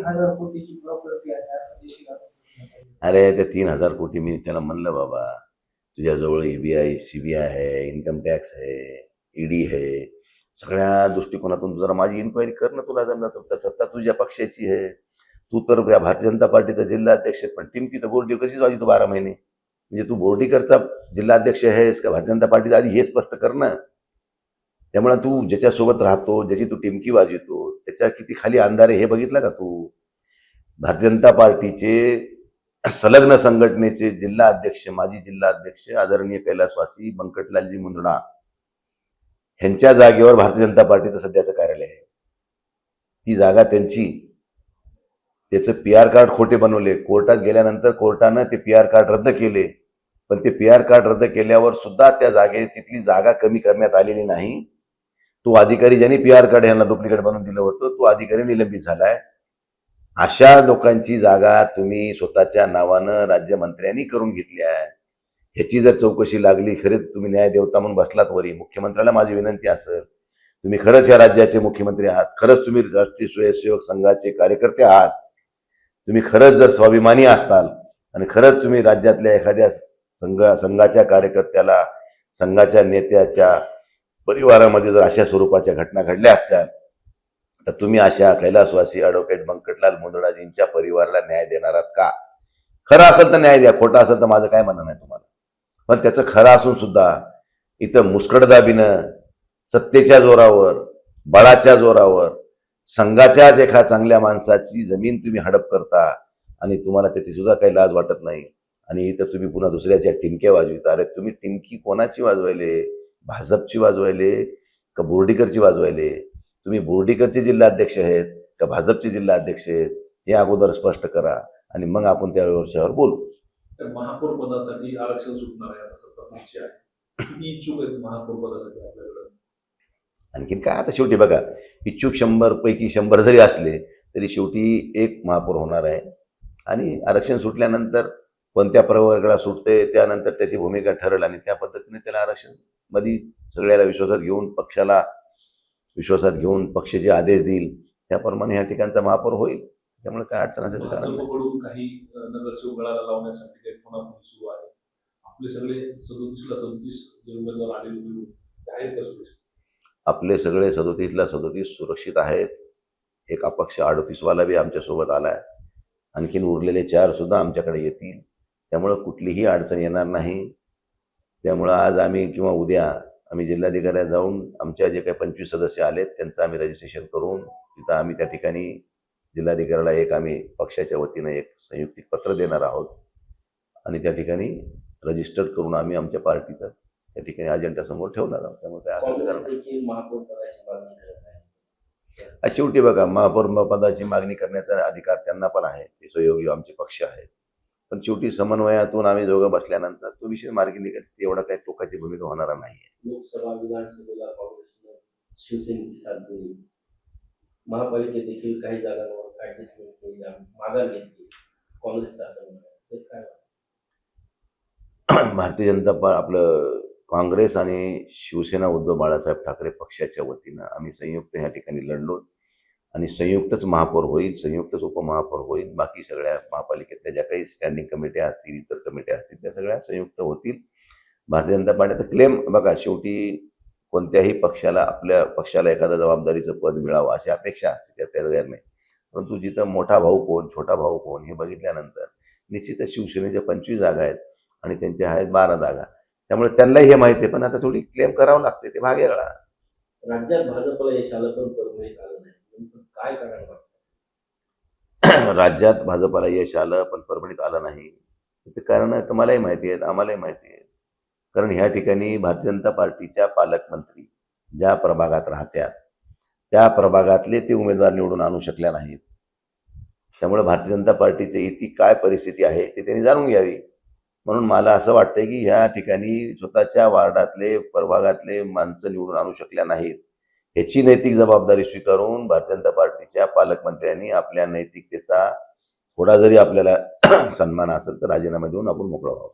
3,000 कोटीची प्रॉपर्टी आहे असं देखील आपण म्हणतात. अरे ते 3,000 कोटी मी त्याला म्हणलं बाबा तुझ्याजवळ ईबीआय सीबीआय आहे, इन्कम टॅक्स आहे, ईडी आहे, सगळ्या दृष्टिकोनातून जरा माझी इन्क्वायरी कर ना. तुला जमलं तर सत्ता तुझ्या पक्षाची आहे. तू तर त्या भारतीय जनता पार्टीचा जिल्हा अध्यक्ष आहे, पण टिमकी तर बोर्डी कशी जायची तू 12 महिने. म्हणजे तू बोर्डीकरचा जिल्हा अध्यक्ष आहेस का भारतीय जनता पार्टीचा, आधी हे स्पष्ट कर ना. त्यामुळे तू ज्याच्यासोबत राहतो, ज्याची तू टिमकी वाजवतो, त्याच्या किती खाली अंधारे हे बघितलं का तू. भारतीय जनता पार्टीचे संलग्न संघटनेचे जिल्हा अध्यक्ष, माजी जिल्हा अध्यक्ष आदरणीय कैलासवासी बंकटलालजी मुंदडा ह्यांच्या जागेवर भारतीय जनता पार्टीचं सध्याचं कार्यालय आहे. ती जागा त्यांची. त्याचं PR कार्ड खोटे बनवले. कोर्टात गेल्यानंतर कोर्टानं ते PR कार्ड रद्द केले. पण ते PR कार्ड रद्द केल्यावर सुद्धा त्या तिथली जागा कमी करण्यात आलेली नाही. तो अधिकारी ज्यांनी PR कार्ड यांना डुप्लिकेट बनवून दिलं होतं, तो अधिकारी निलंबित झालाय. अशा लोकांची जागा तुम्ही स्वतःच्या नावानं राज्यमंत्र्यांनी करून घेतली आहे. ह्याची जर चौकशी लागली, खरेच तुम्ही न्यायदेवता म्हणून बसलात वरी, मुख्यमंत्र्याला माझी विनंती असेल, तुम्ही खरंच या राज्याचे मुख्यमंत्री आहात, खरंच तुम्ही राष्ट्रीय स्वयंसेवक संघाचे कार्यकर्ते आहात, तुम्ही खरंच जर स्वाभिमानी असताल आणि खरंच तुम्ही राज्यातल्या एखाद्या संघाच्या कार्यकर्त्याला, संघाच्या नेत्याच्या परिवारामध्ये जर अशा स्वरूपाच्या घटना घडल्या असत्या, तर तुम्ही अशा कैलासवासी ॲडव्होकेट बंकटलाल मुंदडाजींच्या परिवाराला न्याय देणार आहात का? खरं असेल तर न्याय द्या, खोटं असेल तर माझं काय म्हणणं नाही तुम्हाला. पण त्याचं खरं असून सुद्धा इथं मुस्कटदाबीनं सत्तेच्या जोरावर, बळाच्या जोरावर संघाच्याच एका चांगल्या माणसाची जमीन तुम्ही हडप करता आणि तुम्हाला त्याची सुद्धा काही लाज वाटत नाही. आणि इथं तुम्ही पुन्हा दुसऱ्याच्या टिमक्या वाजविता. अरे तुम्ही टिमकी कोणाची वाजवायले? भाजपची वाजवायले का बोर्डीकरची वाजवायले? तुम्ही बोर्डीकरचे जिल्हा अध्यक्ष आहेत का भाजपचे जिल्हा अध्यक्ष आहेत, हे अगोदर स्पष्ट करा आणि मग आपण त्याच्यावर बोलू. तर महापौर पदासाठी आरक्षण सुटणार आहे आता सत्ता तुमची आहे. किती इच्छुक आहेत महापौर पदासाठी आपल्याकडे? आणखीन काय आता शेवटी बघा, इच्छुक 100 पैकी 100 जरी असले तरी शेवटी एक महापौर होणार आहे. आणि आरक्षण सुटल्यानंतर कोणत्या प्रवर्गाला सुटते त्यानंतर त्याची भूमिका ठरेल आणि त्या पद्धतीने त्याला आरक्षण मध्ये सगळ्याला विश्वासात घेऊन, पक्षाला विश्वासात घेऊन पक्ष जे आदेश देईल त्याप्रमाणे ह्या ठिकाणचा महापौर होईल. त्यामुळे काय अडचण असेल कारण भाजपकडून काही नगरसेवक गळाला लावण्यासाठी काही फोनाफोनी सुरू आहे. आपले सगळे 37ला 37 जे उमेदवार आलेले होते आहेत का सुरक्षित? आपले सगळे 37ला 37 सुरक्षित आहेत. एक अपक्ष 38 वाला बी आमच्यासोबत आलाय. आणखीन उरलेले 4 सुद्धा आमच्याकडे येतील. त्यामुळं कुठलीही अडचण येणार नाही. त्यामुळं आज आम्ही किंवा उद्या आम्ही जिल्हाधिकाऱ्याला जाऊन आमच्या जे काही 25 सदस्य आलेत त्यांचं आम्ही रजिस्ट्रेशन करून तिथं आम्ही त्या ठिकाणी जिल्हाधिकाऱ्याला एक आम्ही पक्षाच्या वतीनं एक संयुक्तिक पत्र देणार आहोत आणि त्या ठिकाणी रजिस्टर करून आम्ही आमच्या पार्टीचं त्या ठिकाणी अजेंडासमोर ठेवणार आहोत. त्यामुळे काय असं शेवटी बघा, महापौर पदाची मागणी करण्याचा अधिकार त्यांना पण आहे. ते सहयोगी आमचे पक्ष आहेत. पण शेवटी समन्वयातून आम्ही दोघं बसल्यानंतर तो विषय मार्गी निघेल. एवढा काही टोकाची भूमिका होणार नाही. लोकसभा विधानसभेला काँग्रेसनं शिवसेनेची साथ दिली, महापालिकेत देखील काही जागांवर ऍडजस्टमेंट केली, माघार घेतली काँग्रेसचं असं म्हणणं काय? भारतीय जनता आपलं काँग्रेस आणि शिवसेना उद्धव बाळासाहेब ठाकरे पक्षाच्या वतीनं आम्ही संयुक्त ह्या ठिकाणी लढलो आणि संयुक्तच महापौर होईल, संयुक्तच उपमहापौर होईल. बाकी सगळ्या महापालिकेतल्या ज्या काही स्टँडिंग कमिट्या असतील, इतर कमिट्या असतील, त्या सगळ्या संयुक्त होतील. भारतीय जनता पार्टीचा क्लेम बघा, शेवटी कोणत्याही पक्षाला आपल्या पक्षाला एखादं जबाबदारीचं पद मिळावं अशी अपेक्षा असते, त्या गैर नाही. परंतु जिथं मोठा भाऊ कोण, छोटा भाऊ कोण हे बघितल्यानंतर निश्चितच शिवसेनेच्या 25 जागा आहेत आणि त्यांच्या आहेत 12 जागा. त्यामुळे त्यांनाही हे माहिती आहे, पण आता थोडी क्लेम करावं लागते, ते भाग वेगळा. राज्यात भाजपला यश आलं पण परभणीत आलं नाही, काय कारण वाटतं? राज्यात भाजपला यश आलं पण परभणीत आलं नाही, त्याचं कारण तुम्हालाही माहिती आहे, आम्हालाही माहिती आहे. कारण ह्या ठिकाणी भारतीय जनता पार्टीच्या पालकमंत्री ज्या प्रभागात राहत्यात त्या प्रभागातले ते उमेदवार निवडून आणू शकल्या नाहीत. त्यामुळे भारतीय जनता पार्टीची इथे काय परिस्थिती आहे ते त्यांनी जाणून घ्यावी. म्हणून मला असं वाटतंय की ह्या ठिकाणी स्वतःच्या वार्डातले प्रभागातले माणसं निवडून आणू शकल्या नाहीत, ह्याची नैतिक जबाबदारी स्वीकारून भारतीय जनता पार्टीच्या पालकमंत्र्यांनी आपल्या नैतिकतेचा थोडा जरी आपल्याला सन्मान असेल तर राजीनामा देऊन आपण मोकळं व्हावं.